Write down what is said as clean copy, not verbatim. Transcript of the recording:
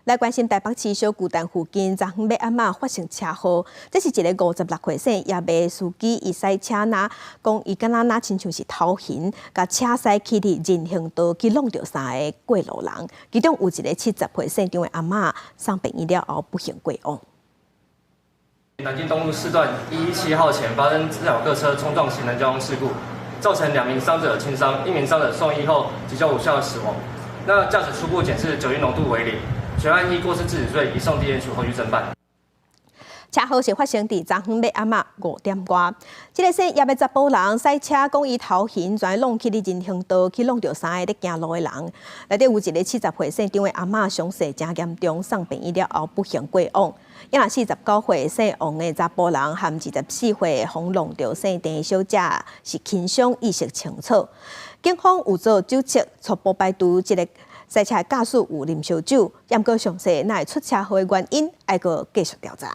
来关心台北市小巨蛋附近昨昏尾阿嬷发生车祸，这是一个56岁生夜马司机，伊驶车拿讲伊敢若亲像是头型，甲车驶去伫人行道去弄着3个过路人，其中有一个70岁姓张的阿嬷送病院了后不幸过亡。南京东路4段117号前发生自小客车冲撞行人交通事故，造成2名伤者轻伤，1名伤者送医后急救无效死亡。那驾驶初步检视酒精浓度为0，全案依过失致死罪移送地检署后续侦办。车祸是发生伫昨昏尾阿嬷5点多，这个姓叶的查甫人驶车讲伊头型全弄去人行道，去弄着3个伫行路的人，内底有一个70岁姓张的阿嬷伤势真严重，送病院了后不幸过亡。伊若49岁姓王的查甫人和24岁洪弄着姓陈的小姐是轻伤，意识清楚。警方有做酒测，初步排除这个赛车驾驶有啉烧酒，不过详细乃会出车祸的原因，还阁继续调查。